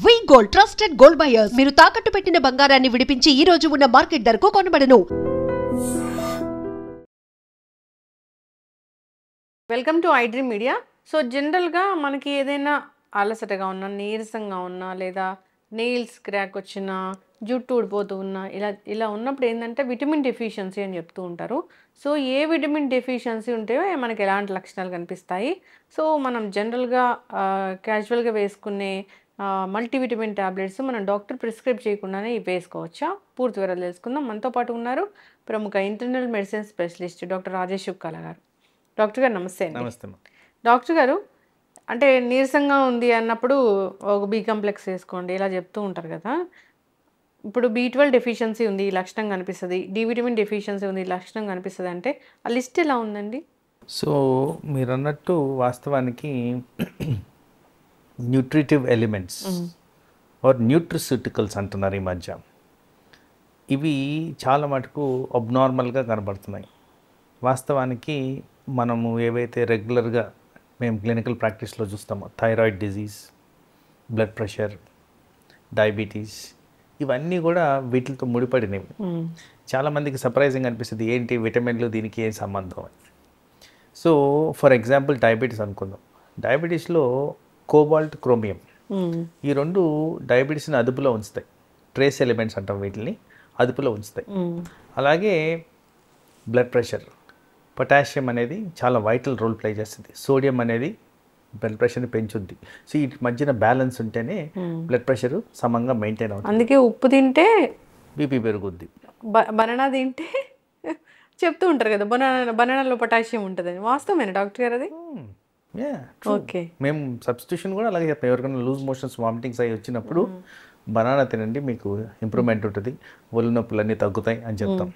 వి gold trusted gold buyers మీరు తాకట్టు పెట్టిన బంగారాన్ని విడిపించి ఈ రోజు ఉన్న మార్కెట్ ధరకు కొనబడను. Welcome to I dream media. So జనరల్గా మనకి ఏదైనా అలసటగా ఉన్నా, నీరసంగా ఉన్నా, లేదా నెయిల్స్ క్రాక్ వచ్చినా, జుట్టు ఊడిపోతూ ఉన్నా, ఇలా ఉన్నప్పుడు ఏంటంటే విటమిన్ డెఫిషియన్సీ అని చెప్తూ ఉంటారు. సో ఏ విటమిన్ డెఫిషియన్సీ ఉంటే మనకి ఎలాంటి లక్షణాలు కనిపిస్తాయి? సో మనం జనరల్గా క్యాజువల్గా వేసుకునే మల్టీవిటమిన్ ట్యాబ్లెట్స్ మనం డాక్టర్ ప్రిస్క్రైబ్ చేయకుండానే ఇవి వేసుకోవచ్చా? పూర్తి వివరాలు తెలుసుకుందాం. మనతో పాటు ఉన్నారు ప్రముఖ internal medicine specialist doctor Rajesh Shukkala గారు. డాక్టర్ గారు నమస్తే అండి. నమస్తే. డాక్టర్ గారు, అంటే నీరసంగా ఉంది అన్నప్పుడు ఒక బి కాంప్లెక్స్ వేసుకోండి ఇలా చెప్తూ ఉంటారు కదా. ఇప్పుడు B12 డెఫిషియన్సీ ఉంది, ఈ లక్షణం కనిపిస్తుంది. డి విటమిన్ డెఫిషియన్సీ ఉంది, ఈ లక్షణం కనిపిస్తుంది అంటే ఆ లిస్ట్ ఎలా ఉందండి? సో మీరు అన్నట్టు వాస్తవానికి న్యూట్రిటివ్ ఎలిమెంట్స్ ఆర్ న్యూట్రిస్యూటికల్స్ అంటున్నారు ఈ మధ్య. ఇవి చాలా మటుకు అబ్నార్మల్గా కనబడుతున్నాయి. వాస్తవానికి మనము ఏవైతే రెగ్యులర్గా మేము క్లినికల్ ప్రాక్టీస్లో చూస్తామో thyroid disease, blood pressure, diabetes, ఇవన్నీ కూడా వీటితో ముడిపడినవి. చాలామందికి సర్ప్రైజింగ్ అనిపిస్తుంది, ఏంటి విటమిన్లు దీనికి ఏం సంబంధం అని. సో ఫర్ ఎగ్జాంపుల్ డయాబెటీస్ అనుకుందాం. డయాబెటీస్లో కోబాల్ట్, క్రోమియం ఈ రెండు డయాబెటీస్ని అదుపులో ఉంచుతాయి. ట్రేస్ ఎలిమెంట్స్ అంటాం వీటిని, అదుపులో ఉంచుతాయి. అలాగే బ్లడ్ ప్రెషర్, పొటాషియం అనేది చాలా వైటల్ రోల్ ప్లే చేస్తుంది. సోడియం అనేది బ్లడ్ ప్రెషర్ని పెంచుద్ది. సో వీటి మధ్యన బ్యాలెన్స్ ఉంటేనే బ్లడ్ ప్రెషర్ సమంగా మెయింటైన్ అవుతుంది. అందుకే ఉప్పు తింటే బీపీ పెరుగుద్ది, బనానా తింటే చెప్తూ ఉంటారు కదా బనానాలో పొటాషియం ఉంటుందని. వాస్తవమేనా డాక్టర్ గారు అది? ఓకే. మేము సబ్స్టిట్యూషన్ కూడా అలాగే చెప్తాం. ఎవరికైనా లూజ్ మోషన్స్, వామిటింగ్స్ అవి వచ్చినప్పుడు బనానా తినండి, మీకు ఇంప్రూవ్మెంట్ ఉంటుంది, ఒళ్ళు నొప్పులు అన్నీ తగ్గుతాయి అని చెప్తాం.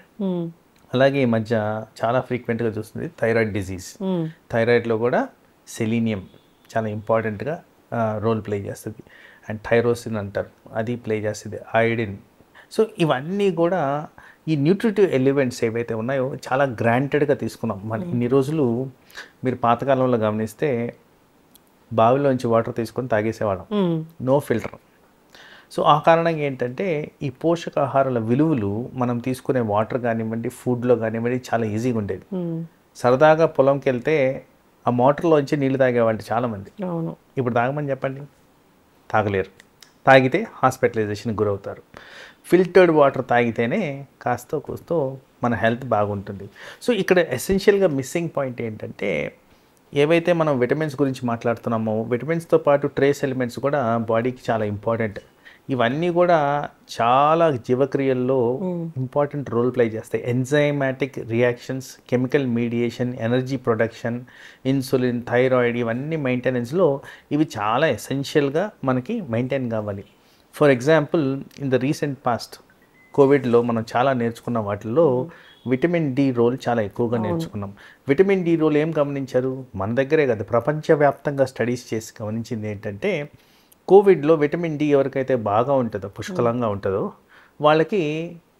అలాగే ఈ మధ్య చాలా ఫ్రీక్వెంట్గా చూస్తుంది థైరాయిడ్ డిజీజ్. థైరాయిడ్లో కూడా సెలీనియం చాలా ఇంపార్టెంట్గా రోల్ ప్లే చేస్తుంది. అండ్ థైరోసిన్ అంటారు, అది ప్లే చేస్తుంది, ఐడిన్. సో ఇవన్నీ కూడా ఈ న్యూట్రిటివ్ ఎలిమెంట్స్ ఏవైతే ఉన్నాయో చాలా గ్రాంటెడ్గా తీసుకున్నాం. మన ఇన్ని రోజులు మీరు పాతకాలంలో గమనిస్తే బావిలోంచి వాటర్ తీసుకొని తాగేసేవాళ్ళం, నో ఫిల్టర్. సో ఆ కారణంగా ఏంటంటే ఈ పోషకాహారాల విలువలు మనం తీసుకునే వాటర్ కానివ్వండి, ఫుడ్లో కానివ్వండి చాలా ఈజీగా ఉండేది. సరదాగా పొలంకి వెళ్తే ఆ మోటార్లోంచి నీళ్ళు తాగేవాళ్ళు చాలామంది. ఇప్పుడు తాగమని చెప్పండి, తాగలేరు. తాగితే హాస్పిటలైజేషన్కి గురవుతారు. ఫిల్టర్డ్ వాటర్ తాగితేనే కాస్తో కూస్తో మన హెల్త్ బాగుంటుంది. సో ఇక్కడ ఎసెన్షియల్గా మిస్సింగ్ పాయింట్ ఏంటంటే, ఏవైతే మనం విటమిన్స్ గురించి మాట్లాడుతున్నామో విటమిన్స్తో పాటు ట్రేస్ ఎలిమెంట్స్ కూడా బాడీకి చాలా ఇంపార్టెంట్. ఇవన్నీ కూడా చాలా జీవక్రియల్లో ఇంపార్టెంట్ రోల్ ప్లే చేస్తాయి. Enzymatic reactions, chemical mediation, energy production, insulin, thyroid, ఇవన్నీ మెయింటెనెన్స్లో ఇవి చాలా ఎసెన్షియల్గా మనకి మెయింటైన్ కావాలి. For example in the recent past కోవిడ్లో మనం చాలా నేర్చుకున్న వాటిల్లో విటమిన్ డి రోల్ చాలా ఎక్కువగా నేర్చుకున్నాం. విటమిన్ డి రోల్ ఏం గమనించారు? మన దగ్గరే కదా, ప్రపంచవ్యాప్తంగా స్టడీస్ చేసి గమనించింది ఏంటంటే, కోవిడ్లో విటమిన్ డి ఎవరికైతే బాగా ఉంటుందో, పుష్కలంగా ఉంటుందో, వాళ్ళకి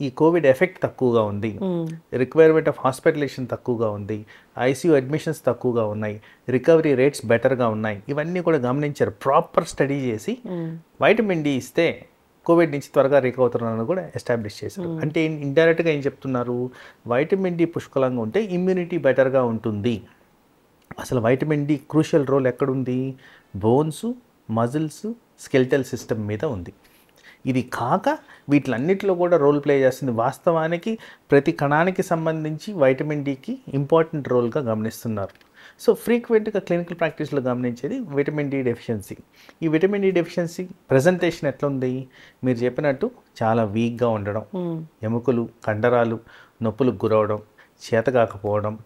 ఈ కోవిడ్ ఎఫెక్ట్ తక్కువగా ఉంది, రిక్వైర్మెంట్ ఆఫ్ హాస్పిటలైజేషన్ తక్కువగా ఉంది, ఐసీయూ అడ్మిషన్స్ తక్కువగా ఉన్నాయి, రికవరీ రేట్స్ బెటర్గా ఉన్నాయి. ఇవన్నీ కూడా గమనించారు. ప్రాపర్ స్టడీ చేసి వైటమిన్ డి ఇస్తే కోవిడ్ నుంచి త్వరగా రికవర్ అవుతున్నారని కూడా ఎస్టాబ్లిష్ చేశారు. అంటే ఇండైరెక్ట్గా ఏం చెప్తున్నారు? వైటమిన్ డి పుష్కలంగా ఉంటే ఇమ్యూనిటీ బెటర్గా ఉంటుంది. అసలు వైటమిన్ డి క్రూషియల్ రోల్ ఎక్కడుంది? బోన్స్, మజిల్స్, స్కెలిటల్ సిస్టమ్ మీద ఉంది. ఇది కాక వీటిలన్నిటిలో కూడా రోల్ ప్లే చేస్తుంది. వాస్తవానికి ప్రతి కణానికి సంబంధించి వైటమిన్ డికి ఇంపార్టెంట్ రోల్గా గమనిస్తున్నారు. సో ఫ్రీక్వెంట్గా క్లినికల్ ప్రాక్టీస్లో గమనించేది విటమిన్ డి డెఫిషియన్సీ. ఈ విటమిన్ డి డెఫిషియన్సీ ప్రజెంటేషన్ ఎట్లుంది? మీరు చెప్పినట్టు చాలా వీక్గా ఉండడం, ఎముకలు, కండరాలు నొప్పులకు గురవడం, చేత కాకపోవడం,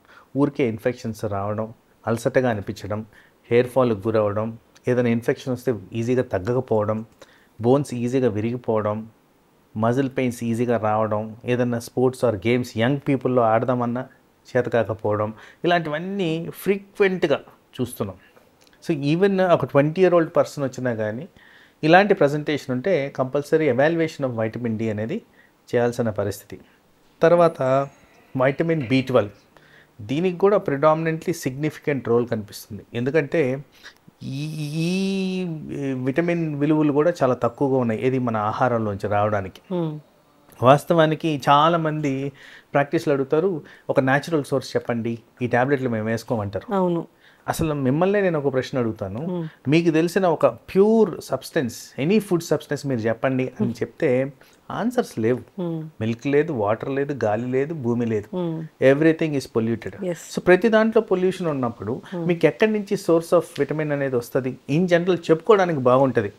ఊరికే ఇన్ఫెక్షన్స్ రావడం, అలసటగా అనిపించడం, హెయిర్ ఫాల్కి గురవడం, ఏదైనా ఇన్ఫెక్షన్ వస్తే ఈజీగా తగ్గకపోవడం, బోన్స్ ఈజీగా విరిగిపోవడం, మజిల్ పెయిన్స్ ఈజీగా రావడం, ఏదైనా స్పోర్ట్స్ ఆర్ గేమ్స్ యంగ్ పీపుల్లో ఆడదామన్నా చేత కాకపోవడం, ఇలాంటివన్నీ ఫ్రీక్వెంట్గా చూస్తున్నాం. సో ఈవెన్ ఒక 20-year-old పర్సన్ వచ్చినా కానీ ఇలాంటి ప్రజెంటేషన్ ఉంటే compulsory evaluation of vitamin D అనేది చేయాల్సిన పరిస్థితి. తర్వాత వైటమిన్ B12, దీనికి కూడా ప్రిడామినెంట్లీ సిగ్నిఫికెంట్ రోల్ కనిపిస్తుంది. ఎందుకంటే ఈ ఈ విటమిన్ విలువలు కూడా చాలా తక్కువగా ఉన్నాయి ఏది మన ఆహారంలోంచి రావడానికి. వాస్తవానికి చాలామంది ప్రాక్టీస్లో అడుగుతారు, ఒక న్యాచురల్ సోర్స్ చెప్పండి, ఈ ట్యాబ్లెట్లు మేము వేసుకోమంటారు. అవును. అసలు మిమ్మల్ని నేను ఒక ప్రశ్న అడుగుతాను, మీకు తెలిసిన ఒక pure substance, any food substance మీరు చెప్పండి అని చెప్తే ఆన్సర్స్ లేవు. మిల్క్ లేదు, వాటర్ లేదు, గాలి లేదు, భూమి లేదు, ఎవ్రీథింగ్ ఈజ్ పొల్యూటెడ్. సో ప్రతి దాంట్లో పొల్యూషన్ ఉన్నప్పుడు మీకు ఎక్కడి నుంచి సోర్స్ ఆఫ్ విటమిన్ అనేది వస్తుంది? ఇన్ జనరల్ చెప్పుకోవడానికి బాగుంటుంది,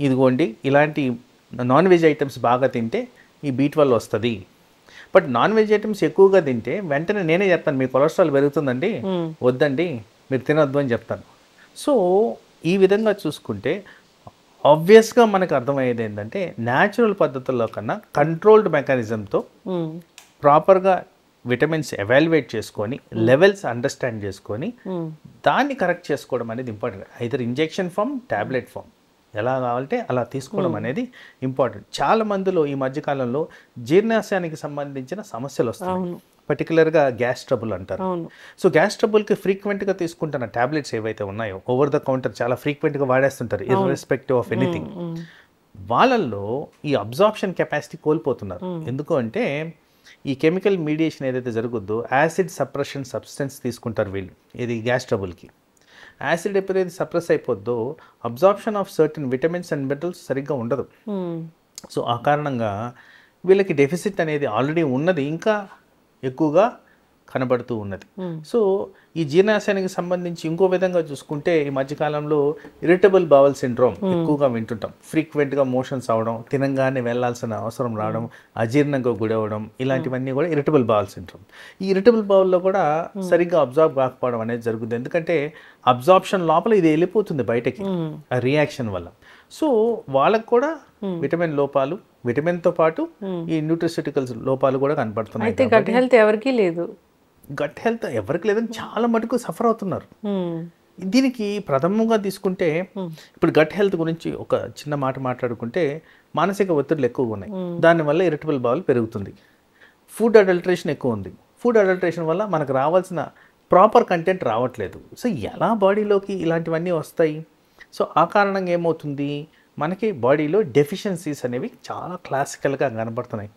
ఇదిగోండి ఇలాంటి నాన్ వెజ్ ఐటమ్స్ బాగా తింటే ఈ B12 వస్తుంది. బట్ నాన్ వెజ్ ఐటమ్స్ ఎక్కువగా తింటే వెంటనే నేనే చెప్తాను మీ కొలెస్ట్రాల్ పెరుగుతుందండి, వద్దండి మీరు తినొద్దు అని చెప్తాను. సో ఈ విధంగా చూసుకుంటే ఆబ్వియస్గా మనకు అర్థమయ్యేది ఏంటంటే న్యాచురల్ పద్ధతుల్లో కన్నా కంట్రోల్డ్ మెకానిజంతో ప్రాపర్గా విటమిన్స్ ఎవాల్యుయేట్ చేసుకొని లెవెల్స్ అండర్స్టాండ్ చేసుకొని దాన్ని కరెక్ట్ చేసుకోవడం అనేది important. Either injection form, tablet form, ఎలా కావాలంటే అలా తీసుకోవడం అనేది ఇంపార్టెంట్. చాలా మందిలో ఈ మధ్యకాలంలో జీర్ణాశయానికి సంబంధించిన సమస్యలు వస్తాయి, పర్టికులర్గా గ్యాస్ ట్రబుల్ అంటారు. సో గ్యాస్ ట్రబుల్కి ఫ్రీక్వెంట్గా తీసుకుంటున్న ట్యాబ్లెట్స్ ఏవైతే ఉన్నాయో ఓవర్ ద కౌంటర్ చాలా ఫ్రీక్వెంట్గా వాడేస్తుంటారు ఇర్రెస్పెక్టివ్ ఆఫ్ ఎనీథింగ్. వాళ్ళల్లో ఈ అబ్జార్ప్షన్ కెపాసిటీ కోల్పోతున్నారు. ఎందుకు అంటే ఈ కెమికల్ మీడియేషన్ ఏదైతే జరుగుద్దో యాసిడ్ సప్రెషన్ సబ్స్టెన్స్ తీసుకుంటారు వీళ్ళు, ఇది గ్యాస్ ట్రబుల్కి. యాసిడ్ ఎప్పుడైతే సప్రెస్ అయిపోద్దో absorption of certain vitamins and minerals సరిగ్గా ఉండదు. సో ఆ కారణంగా వీళ్ళకి డెఫిసిట్ అనేది ఆల్రెడీ ఉన్నది ఇంకా ఎక్కువగా కనబడుతూ ఉన్నది. సో ఈ జీర్ణాశయానికి సంబంధించి ఇంకో విధంగా చూసుకుంటే ఈ మధ్యకాలంలో ఇరిటబుల్ బవల్ సిండ్రోమ్ ఎక్కువగా వింటుంటాం. ఫ్రీక్వెంట్గా మోషన్స్ అవడం, తినంగానే వెళ్లాల్సిన అవసరం రావడం, అజీర్ణంగా గురవడం, ఇలాంటివన్నీ కూడా ఇరిటబుల్ బవల్ సిండ్రోమ్. ఈ ఇరిటబుల్ బవల్లో కూడా సరిగ్గా అబ్జార్బ్ కాకపోవడం అనేది జరుగుతుంది. ఎందుకంటే అబ్జార్ప్షన్ లోపల ఇది వెళ్ళిపోతుంది బయటకి ఆ రియాక్షన్ వల్ల. సో వాళ్ళకు కూడా విటమిన్ లోపాలు, విటమిన్తో పాటు ఈ న్యూట్రిసిటికల్స్ లోపాలు కూడా కనపడుతున్నాయి. గట్ హెల్త్ ఎవరికీ లేదు, గట్ హెల్త్ ఎవరికి లేదని చాలా మటుకు సఫర్ అవుతున్నారు. దీనికి ప్రథమంగా తీసుకుంటే ఇప్పుడు గట్ హెల్త్ గురించి ఒక చిన్న మాట మాట్లాడుకుంటే మానసిక ఒత్తిడులు ఎక్కువగా ఉన్నాయి, దానివల్ల ఇరిటబుల్ బౌల్ పెరుగుతుంది. ఫుడ్ అడల్టరేషన్ ఎక్కువ ఉంది, ఫుడ్ అడల్టరేషన్ వల్ల మనకు రావాల్సిన ప్రాపర్ కంటెంట్ రావట్లేదు. సో ఎలా బాడీలోకి ఇలాంటివన్నీ వస్తాయి? సో ఆ కారణంగా ఏమవుతుంది, మనకి బాడీలో డెఫిషియన్సీస్ అనేవి చాలా క్లాసికల్గా కనబడుతున్నాయి.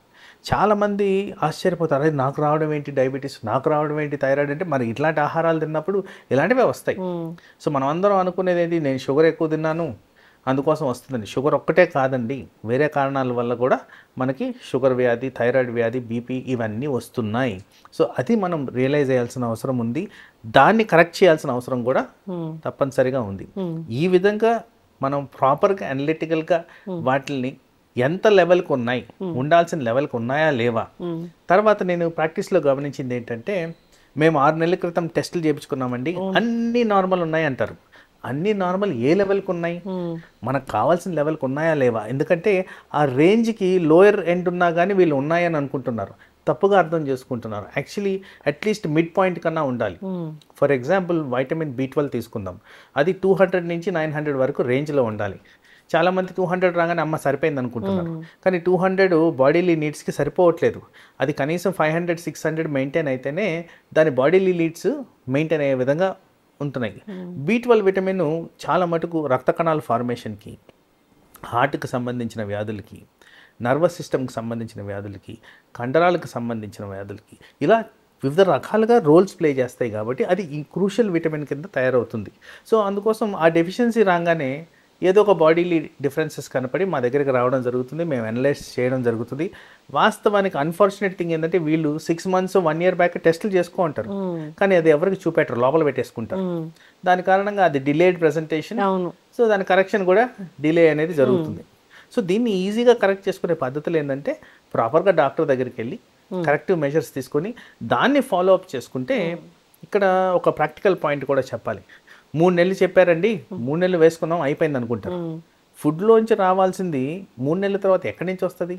చాలామంది ఆశ్చర్యపోతారు, అదే నాకు రావడం ఏంటి డయాబెటీస్, నాకు రావడం ఏంటి థైరాయిడ్ అంటే మరి ఇట్లాంటి ఆహారాలు తిన్నప్పుడు ఇలాంటివే వస్తాయి. సో మనం అందరం అనుకునేది ఏంటి, నేను షుగర్ ఎక్కువ తిన్నాను అందుకోసం వస్తుందండి. షుగర్ ఒక్కటే కాదండి, వేరే కారణాల వల్ల కూడా మనకి షుగర్ వ్యాధి, థైరాయిడ్ వ్యాధి, బీపీ ఇవన్నీ వస్తున్నాయి. సో అది మనం రియలైజ్ చేయాల్సిన అవసరం ఉంది, దాన్ని కరెక్ట్ చేయాల్సిన అవసరం కూడా తప్పనిసరిగా ఉంది. ఈ విధంగా మనం ప్రాపర్గా అనలిటికల్గా వాటిని ఎంత లెవెల్కి ఉన్నాయి, ఉండాల్సిన లెవెల్కి ఉన్నాయా లేవా. తర్వాత నేను ప్రాక్టీస్లో గమనించింది ఏంటంటే, మేము 6 నెలల క్రితం టెస్టులు చేయించుకున్నామండి, అన్నీ నార్మల్ ఉన్నాయి అంటారు. అన్నీ నార్మల్ ఏ లెవెల్కి ఉన్నాయి, మనకు కావాల్సిన లెవెల్కి ఉన్నాయా లేవా. ఎందుకంటే ఆ రేంజ్కి లోయర్ ఎండ్ ఉన్నా కానీ వీళ్ళు ఉన్నాయని అనుకుంటున్నారు, తప్పుగా అర్థం చేసుకుంటున్నారు. యాక్చువల్లీ అట్లీస్ట్ మిడ్ పాయింట్ కన్నా ఉండాలి. ఫర్ ఎగ్జాంపుల్ వైటమిన్ B12 తీసుకుందాం, అది 200 నుంచి 900 వరకు రేంజ్లో ఉండాలి. చాలామంది 200 రాగానే అమ్మ సరిపోయింది అనుకుంటున్నారు, కానీ 200 బాడీలీ నీడ్స్కి సరిపోవట్లేదు. అది కనీసం 500, 600 మెయింటైన్ అయితేనే దాని బాడీలీ నీడ్స్ మెయింటైన్ అయ్యే విధంగా ఉంటున్నాయి. B12 విటమిన్ చాలా మటుకు రక్త కణాల ఫార్మేషన్కి, హార్ట్కి సంబంధించిన వ్యాధులకి, నర్వస్ సిస్టమ్కి సంబంధించిన వ్యాధులకి, కండరాలకు సంబంధించిన వ్యాధులకి, ఇలా వివిధ రకాలుగా రోల్స్ ప్లే చేస్తాయి. కాబట్టి అది ఈ క్రూషియల్ విటమిన్ కింద తయారవుతుంది. సో అందుకోసం ఆ డెఫిషియన్సీ రాగానే ఏదో ఒక బాడీలీ డిఫరెన్సెస్ కనపడి మా దగ్గరికి రావడం జరుగుతుంది, మేము అనలైజ్ చేయడం జరుగుతుంది. వాస్తవానికి అన్ఫార్చునేట్ థింగ్ ఏంటంటే వీళ్ళు 6 months 1 year బ్యాక్ టెస్టులు చేసుకో ఉంటారు, కానీ అది ఎవరికి చూపెట్టరు, లోపల పెట్టేసుకుంటారు. దాని కారణంగా అది డిలేడ్ ప్రెజెంటేషన్, సో దాని కరెక్షన్ కూడా డిలే అనేది జరుగుతుంది. సో దీన్ని ఈజీగా కరెక్ట్ చేసుకునే పద్ధతులు ఏంటంటే ప్రాపర్గా డాక్టర్ దగ్గరికి వెళ్ళి కరెక్టివ్ మెజర్స్ తీసుకొని దాన్ని ఫాలో అప్ చేసుకుంటే. ఇక్కడ ఒక ప్రాక్టికల్ పాయింట్ కూడా చెప్పాలి. 3 నెలలు చెప్పారండి, 3 నెలలు వేసుకున్నాం అయిపోయింది అనుకుంటారు. ఫుడ్లోంచి రావాల్సింది 3 నెలల తర్వాత ఎక్కడి నుంచి వస్తుంది?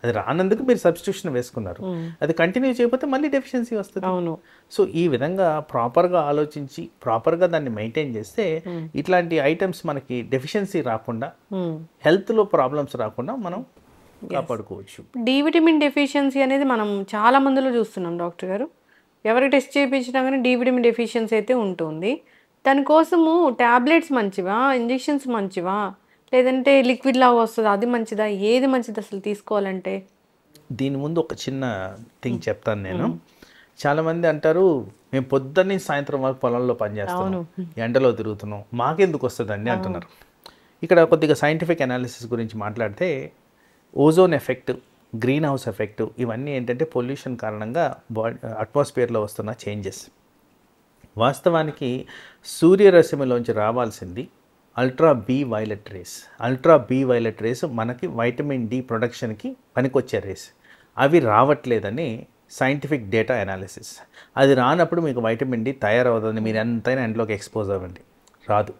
అది రానందుకు మీరు సబ్స్టిట్యూషన్ వేసుకున్నారు, అది కంటిన్యూ చేయకపోతే మళ్ళీ డెఫిషియన్సీ వస్తుంది. సో ఈ విధంగా ప్రాపర్గా ఆలోచించి ప్రాపర్గా దాన్ని మెయింటైన్ చేస్తే ఇట్లాంటి ఐటమ్స్ మనకి డెఫిషియన్సీ రాకుండా, హెల్త్లో ప్రాబ్లమ్స్ రాకుండా మనం కాపాడుకోవచ్చు. డి విటమిన్ డెఫిషియన్సీ అనేది మనం చాలా మందిలో చూస్తున్నాం డాక్టర్ గారు. ఎవరికి టెస్ట్ చేయించినా కానీ డి విటమిన్ డెఫిషియన్సీ అయితే ఉంటుంది. దానికోసము టాబ్లెట్స్ మంచివా? ఇంజెక్షన్స్ మంచివా? లేదంటే లిక్విడ్ లాగా వస్తదా అది మంచిదా? ఏది మంచిది అసలు తీసుకోవాలంటే? దీని ముందు ఒక చిన్న థింగ్ చెప్తాను నేను. చాలామంది అంటారు, మేము పొద్దున్న నుంచి సాయంత్రం వరకు పొలంలో పనిచేస్తున్నాం, ఎండలో తిరుగుతున్నాం, మాకెందుకు వస్తుందండి అంటున్నారు. ఇక్కడ కొద్దిగా సైంటిఫిక్ అనాలిసిస్ గురించి మాట్లాడితే ozone effect, green house effect ఇవన్నీ ఏంటంటే పొల్యూషన్ కారణంగా అట్మాస్ఫియర్లో వస్తున్న చేంజెస్. వాస్తవానికి సూర్యరశ్మిలోంచి రావాల్సింది ultra B violet rays. Ultra B violet rays మనకి వైటమిన్ డి ప్రొడక్షన్కి పనికొచ్చే రేస్. అవి రావట్లేదని సైంటిఫిక్ డేటా అనాలిసిస్. అది రానప్పుడు మీకు వైటమిన్ డి తయారవుతుంది, మీరు ఎంతైనా ఎండలోకి ఎక్స్పోజ్ అవ్వండి, రాదు.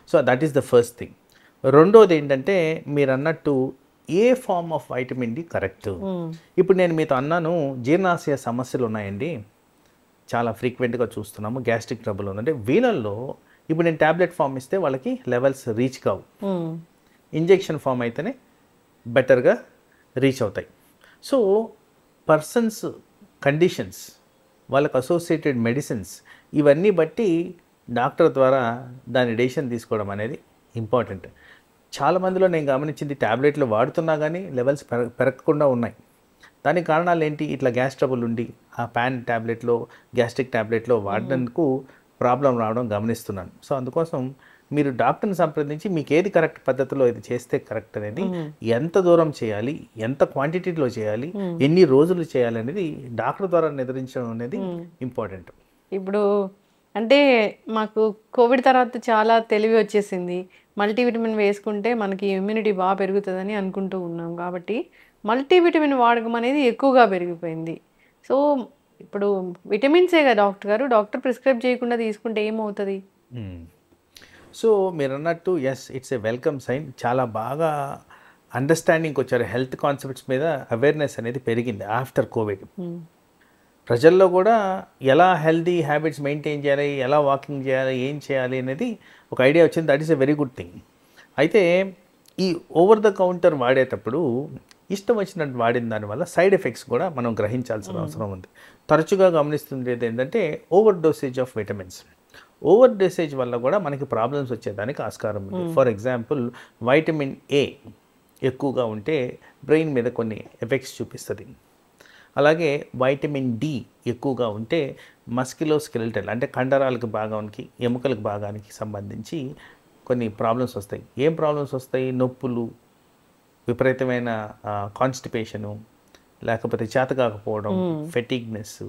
So that is the first thing. రెండోది ఏంటంటే మీరు అన్నట్టు ఏ form of vitamin D correct. ఇప్పుడు నేను మీతో అన్నాను జీర్ణాశయ సమస్యలు ఉన్నాయండి, చాలా ఫ్రీక్వెంట్గా చూస్తున్నాము, గ్యాస్ట్రిక్ ట్రబుల్ ఉందంటే వీళ్ళల్లో ఇప్పుడు నేను ట్యాబ్లెట్ ఫామ్ ఇస్తే వాళ్ళకి లెవెల్స్ రీచ్ కావు, ఇంజెక్షన్ ఫామ్ అయితేనే బెటర్గా రీచ్ అవుతాయి. సో పర్సన్స్ కండిషన్స్, వాళ్ళకు అసోసియేటెడ్ మెడిసిన్స్ ఇవన్నీ బట్టి డాక్టర్ ద్వారా దాని డెసిషన్ తీసుకోవడం అనేది ఇంపార్టెంట్. చాలామందిలో నేను గమనించింది ట్యాబ్లెట్లు వాడుతున్నా కానీ లెవెల్స్ పెరగకుండా ఉన్నాయి. దానికి కారణాలు ఏంటి? ఇట్లా గ్యాస్ ట్రబుల్ ఉండి ఆ ప్యాన్ ట్యాబ్లెట్లో, గ్యాస్ట్రిక్ ట్యాబ్లెట్లో వాడడానికి ప్రాబ్లం రావడం గమనిస్తున్నాను. సో అందుకోసం మీరు డాక్టర్ని సంప్రదించి మీకు ఏది కరెక్ట్ పద్ధతిలో ఇది చేస్తే కరెక్ట్ అనేది, ఎంత దూరం చేయాలి, ఎంత క్వాంటిటీలో చేయాలి, ఎన్ని రోజులు చేయాలి అనేది డాక్టర్ ద్వారా నిర్ణయించడం అనేది ఇంపార్టెంట్. ఇప్పుడు అంటే మాకు కోవిడ్ తర్వాత చాలా తెలివి వచ్చేసింది, మల్టీవిటమిన్ వేసుకుంటే మనకి ఇమ్యూనిటీ బాగా పెరుగుతుందని అనుకుంటూ ఉన్నాం. కాబట్టి మల్టీవిటమిన్ వాడకం అనేది ఎక్కువగా పెరిగిపోయింది. సో ఇప్పుడు విటమిన్సే కదా డాక్టర్ గారు, డాక్టర్ ప్రిస్క్రైబ్ చేయకుండా తీసుకుంటే ఏమవుతుంది? సో మీరు అన్నట్టు yes, it's a welcome sign. చాలా బాగా అండర్స్టాండింగ్కి వచ్చారు, హెల్త్ కాన్సెప్ట్స్ మీద అవేర్నెస్ అనేది పెరిగింది ఆఫ్టర్ కోవిడ్. ప్రజల్లో కూడా ఎలా హెల్తీ హ్యాబిట్స్ మెయింటైన్ చేయాలి, ఎలా వాకింగ్ చేయాలి, ఏం చేయాలి అనేది ఒక ఐడియా వచ్చింది. That is a very good thing. అయితే ఈ ఓవర్ ద కౌంటర్ వాడేటప్పుడు ఇష్టం వచ్చినట్టు వాడిన దానివల్ల సైడ్ ఎఫెక్ట్స్ కూడా మనం గ్రహించాల్సిన అవసరం ఉంది. తరచుగా గమనిస్తుండేది ఏంటంటే over dosage of vitamins. Over dosage వల్ల కూడా మనకి ప్రాబ్లమ్స్ వచ్చేదానికి ఆస్కారం ఉంది. ఫర్ ఎగ్జాంపుల్ వైటమిన్ ఏ ఎక్కువగా ఉంటే బ్రెయిన్ మీద కొన్ని ఎఫెక్ట్స్ చూపిస్తుంది. అలాగే వైటమిన్ డి ఎక్కువగా ఉంటే మస్క్యులోస్కెలిటల్ అంటే కండరాలకు భాగానికి, ఎముకలకు భాగానికి సంబంధించి కొన్ని ప్రాబ్లమ్స్ వస్తాయి. ఏం ప్రాబ్లమ్స్ వస్తాయి? నొప్పులు, విపరీతమైన కాన్స్టిపేషను, లేకపోతే చేతకాకపోవడం, ఫెటిగ్నెస్,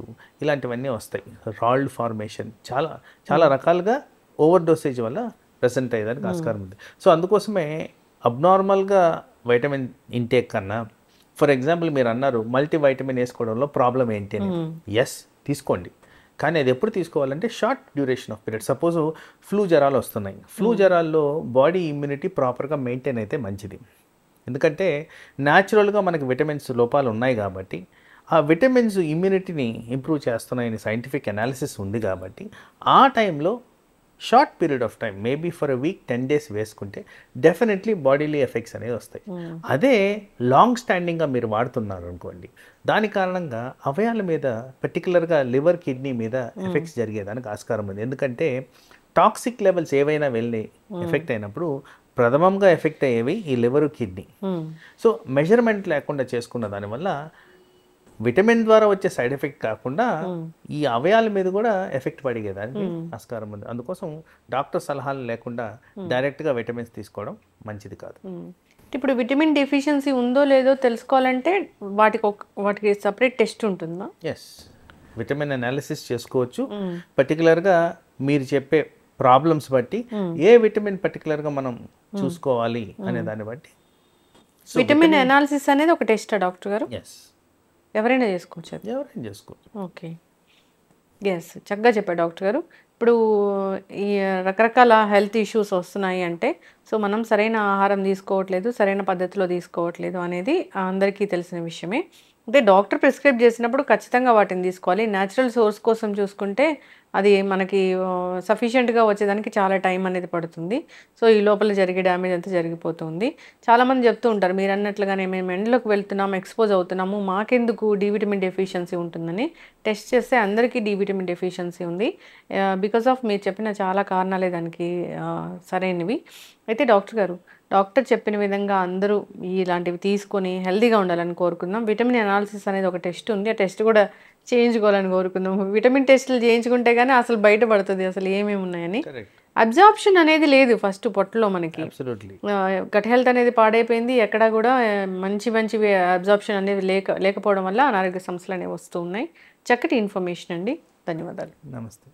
ఇలాంటివన్నీ వస్తాయి. రాల్డ్ ఫార్మేషన్, చాలా చాలా రకాలుగా ఓవర్ డోసేజ్ వల్ల ప్రెసెంట్ అయ్యేదానికి ఆస్కారం ఉంది. సో అందుకోసమే అబ్నార్మల్గా వైటమిన్ ఇంటేక్ కన్నా, ఫర్ ఎగ్జాంపుల్ మీరు అన్నారు మల్టీ వైటమిన్ వేసుకోవడంలో ప్రాబ్లం ఏంటి అని. ఎస్, తీసుకోండి, కానీ అది ఎప్పుడు తీసుకోవాలంటే short duration of period. Suppose flu జ్వరాలు వస్తున్నాయి, ఫ్లూ జ్వరాల్లో బాడీ ఇమ్యూనిటీ ప్రాపర్గా మెయింటైన్ అయితే మంచిది. ఎందుకంటే న్యాచురల్గా మనకి విటమిన్స్ లోపాలు ఉన్నాయి కాబట్టి ఆ విటమిన్స్ ఇమ్యూనిటీని ఇంప్రూవ్ చేస్తున్నాయని సైంటిఫిక్ అనాలిసిస్ ఉంది కాబట్టి ఆ టైంలో short period of time, maybe for a week 10 days వేసుకుంటే డెఫినెట్లీ బాడీలీ ఎఫెక్ట్స్ అనేవి వస్తాయి. అదే లాంగ్ స్టాండింగ్గా మీరు వాడుతున్నారు అనుకోండి, దాని కారణంగా అవయాల మీద, పర్టికులర్గా లివర్, కిడ్నీ మీద ఎఫెక్ట్స్ జరిగేదానికి ఆస్కారం ఉంది. ఎందుకంటే టాక్సిక్ లెవెల్స్ ఏవైనా వెళ్ళి ఎఫెక్ట్ అయినప్పుడు ప్రథమంగా ఎఫెక్ట్ అయ్యేవి ఈ లివరు, కిడ్నీ. సో మెజర్మెంట్ లేకుండా చేసుకున్న దానివల్ల విటమిన్ ద్వారా వచ్చే సైడ్ ఎఫెక్ట్ కాకుండా ఈ అవయాల మీద కూడా ఎఫెక్ట్ పడిగేదానికి ఆస్కారం ఉంది. అందుకోసం డాక్టర్ సలహాలు లేకుండా డైరెక్ట్గా విటమిన్స్ తీసుకోవడం మంచిది కాదు. ఇప్పుడు విటమిన్ డెఫిషియన్సీ ఉందో లేదో తెలుసుకోవాలంటే వాటికి సపరేట్ టెస్ట్ ఉంటుందా? ఎస్, విటమిన్ అనాలిసిస్ చేసుకోవచ్చు. పర్టికులర్గా మీరు చెప్పే ప్రాబ్లమ్స్ బట్టి ఏ విటమిన్ పర్టికులర్గా మనం చూసుకోవాలి అనే దాన్ని బట్టి. విటమిన్ అనాలిసిస్ అనేది ఒక టెస్టా డాక్టర్ గారు? ఎస్, ఎవరైనా చేసుకోవచ్చు. ఎవరైనా చేసుకోవచ్చు. ఓకే, ఎస్, చక్కగా చెప్పారు డాక్టర్ గారు. ఇప్పుడు ఈ రకరకాల హెల్త్ ఇష్యూస్ వస్తున్నాయి అంటే, సో మనం సరైన ఆహారం తీసుకోవట్లేదు, సరైన పద్ధతిలో తీసుకోవట్లేదు అనేది అందరికీ తెలిసిన విషయమే. అంటే డాక్టర్ ప్రిస్క్రైబ్ చేసినప్పుడు ఖచ్చితంగా వాటిని తీసుకోవాలి. న్యాచురల్ సోర్స్ కోసం చూసుకుంటే అది మనకి సఫిషియెంట్గా వచ్చేదానికి చాలా టైం అనేది పడుతుంది. సో ఈ లోపల జరిగే డ్యామేజ్ అంతా జరిగిపోతుంది. చాలామంది చెప్తూ ఉంటారు, మీరు అన్నట్లుగానే మేము ఎండలోకి వెళ్తున్నాము, ఎక్స్పోజ్ అవుతున్నాము, మాకెందుకు డి విటమిన్ డెఫిషియన్సీ ఉంటుందని. టెస్ట్ చేస్తే అందరికీ డి విటమిన్ డెఫిషియన్సీ ఉంది. బికాస్ బికాస్ ఆఫ్ మీరు చెప్పిన చాలా కారణాలే దానికి సరైనవి. అయితే డాక్టర్ గారు, డాక్టర్ చెప్పిన విధంగా అందరూ ఇలాంటివి తీసుకొని హెల్తీగా ఉండాలని కోరుకుందాం. విటమిన్ అనాలిసిస్ అనేది ఒక టెస్ట్ ఉంది, ఆ టెస్ట్ కూడా చేయించుకోవాలని కోరుకుందాం. విటమిన్ టెస్టులు చేయించుకుంటే కానీ అసలు బయటపడుతుంది అసలు ఏమేమి ఉన్నాయని. అబ్జార్ప్షన్ అనేది లేదు ఫస్ట్ పొట్టలో మనకి. అబ్సల్యూట్లీ. గట్ హెల్త్ అనేది పాడైపోయింది, ఎక్కడా కూడా మంచి అబ్జార్ప్షన్ అనేది లేకపోవడం వల్ల అనారోగ్య సమస్యలు అనేవి వస్తూ ఉన్నాయి. చక్కటి ఇన్ఫర్మేషన్ అండి, ధన్యవాదాలు. నమస్తే.